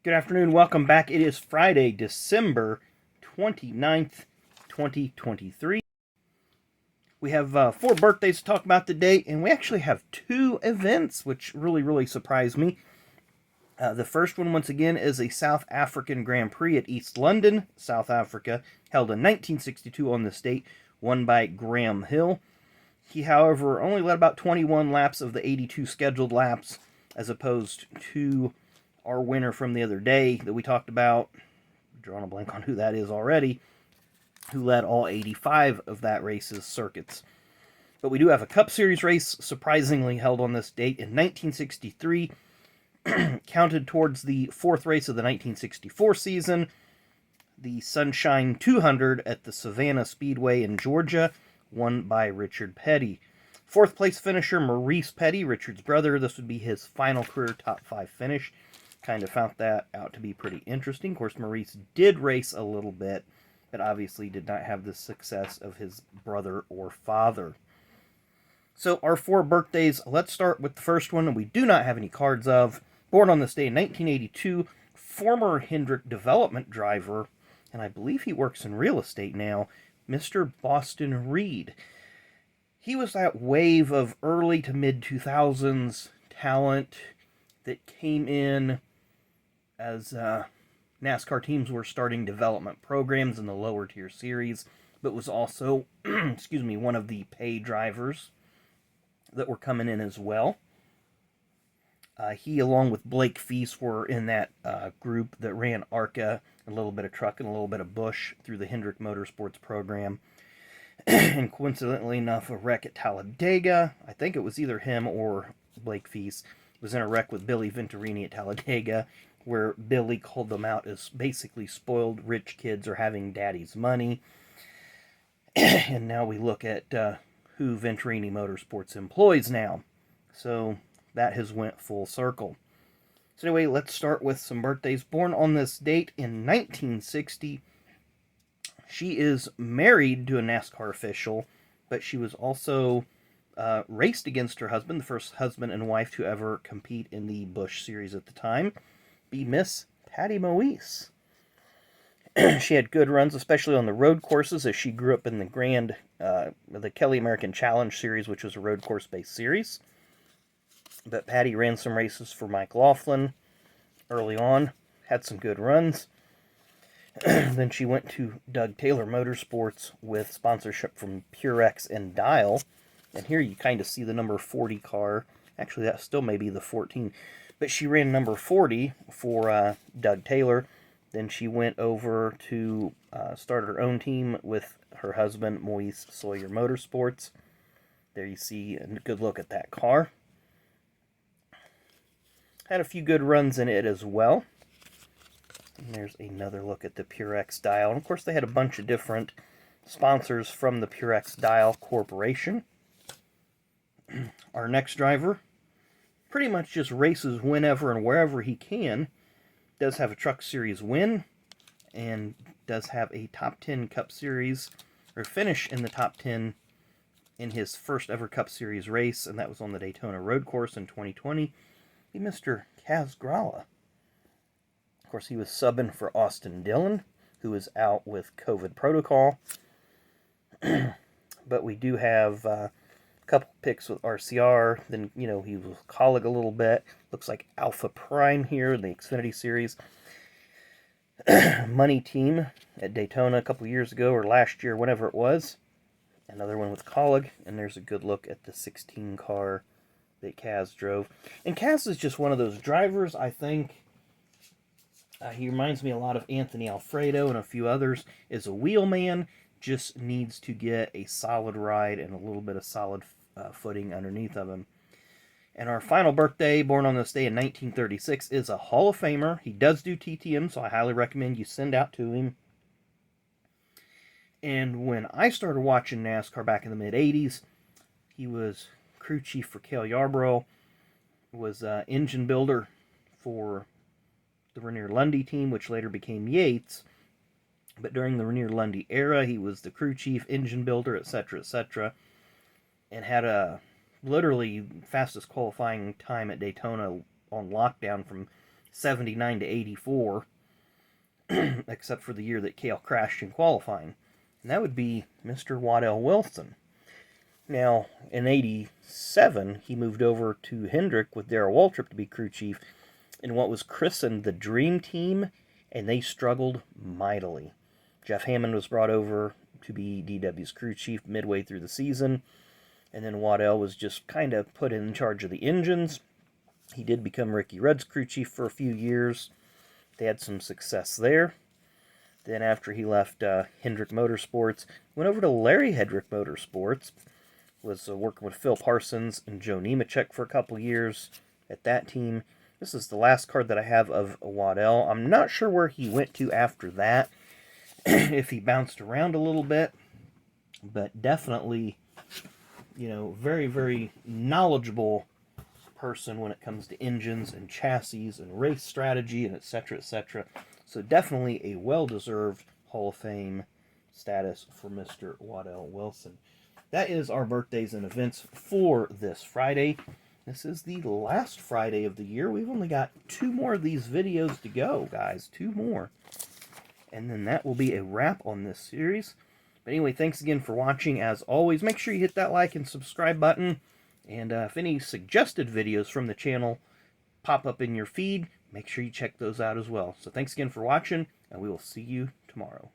Good afternoon. Welcome back. It is Friday, December 29th, 2023. We have 4 birthdays to talk about today, and we actually have 2 events, which really surprised me. The first one, once again, is a South African Grand Prix at East London, South Africa, held in 1962 on this date, won by Graham Hill. He, however, only led about 21 laps of the 82 scheduled laps, as opposed to our winner from the other day that we talked about, drawing a blank on who that is already, who led all 85 of that race's circuits. But we do have a Cup Series race, surprisingly held on this date in 1963, counted towards the 4th race of the 1964 season, the Sunshine 200 at the Savannah Speedway in Georgia, won by Richard Petty. 4th place finisher, Maurice Petty, Richard's brother. This would be his final career top 5 finish. Kind of found that out to be pretty interesting. Of course, Maurice did race a little bit, but obviously did not have the success of his brother or father. So our 4 birthdays, let's start with the first one, and we do not have any cards of. Born on this day in 1982, former Hendrick development driver, and I believe he works in real estate now, Mr. Boston Reid. He was that wave of early to mid-2000s talent that came in as NASCAR teams were starting development programs in the lower tier series, but was also, one of the pay drivers that were coming in as well. He, along with Blake Feast, were in that group that ran ARCA, a little bit of truck and a little bit of Busch through the Hendrick Motorsports program. And coincidentally enough, a wreck at Talladega, I think it was either him or Blake Feast, was in a wreck with Billy Venturini at Talladega, where Billy called them out as basically spoiled rich kids or having daddy's money. And now we look at who Venturini Motorsports employs now. So that has went full circle. So anyway, let's start with some birthdays. Born on this date in 1960, she is married to a NASCAR official, but she was also raced against her husband, the first husband and wife to ever compete in the Busch Series at the time, be Miss Patty Moise. She had good runs, especially on the road courses, as she grew up in the Kelly American Challenge Series, which was a road course-based series. But Patty ran some races for Mike Laughlin early on, had some good runs. Then she went to Doug Taylor Motorsports with sponsorship from Purex and Dial. And here you kind of see the number 40 car. Actually, that still may be the 14. But she ran number 40 for Doug Taylor. Then she went over to start her own team with her husband, Moise Sawyer Motorsports. There you see a good look at that car. Had a few good runs in it as well. And there's another look at the Purex Dial. And of course, they had a bunch of different sponsors from the Purex Dial Corporation. Our next driver pretty much just races whenever and wherever he can. Does have a Truck Series win, and does have a top 10 Cup Series, or finish in the top 10 in his first ever Cup Series race, and that was on the Daytona Road Course in 2020. Be Mr. Kaz Grala. Of course, he was subbing for Austin Dillon, who is out with COVID protocol. But we do have a couple picks with RCR. Then, he was Colleague a little bit. Looks like Alpha Prime here in the Xfinity Series. Money Team at Daytona a couple years ago, or last year, whenever it was. Another one with Colleague. And there's a good look at the 16 car that Kaz drove. And Kaz is just one of those drivers, I think. He reminds me a lot of Anthony Alfredo and a few others. Is a wheelman, just needs to get a solid ride and a little bit of solid footing underneath of him. And our final birthday, born on this day in 1936, is a Hall of Famer. He does do TTM, so I highly recommend you send out to him. And when I started watching NASCAR back in the mid-'80s, he was crew chief for Cale Yarborough, was engine builder for the Renier Lundy team, which later became Yates. But during the Renier Lundy era, he was the crew chief, engine builder, etc., and had a literally fastest qualifying time at Daytona on lockdown from 79 to 84, except for the year that Cale crashed in qualifying. And that would be Mr. Waddell Wilson. Now, in 87, he moved over to Hendrick with Darrell Waltrip to be crew chief in what was christened the Dream Team, and they struggled mightily. Jeff Hammond was brought over to be DW's crew chief midway through the season, and then Waddell was just kind of put in charge of the engines. He did become Ricky Rudd's crew chief for a few years. They had some success there. Then after he left Hendrick Motorsports, went over to Larry Hendrick Motorsports, was working with Phil Parsons and Joe Nemechek for a couple years at that team. This is the last card that I have of Waddell. I'm not sure where he went to after that, if he bounced around a little bit, but definitely, you know, very, very knowledgeable person when it comes to engines and chassis and race strategy and etc., etc. So definitely a well-deserved Hall of Fame status for Mr. Waddell Wilson. That is our birthdays and events for this Friday. This is the last Friday of the year. We've only got 2 more of these videos to go, guys. 2 more. And then that will be a wrap on this series. But anyway, thanks again for watching. As always, make sure you hit that like and subscribe button. And if any suggested videos from the channel pop up in your feed, make sure you check those out as well. So thanks again for watching, and we will see you tomorrow.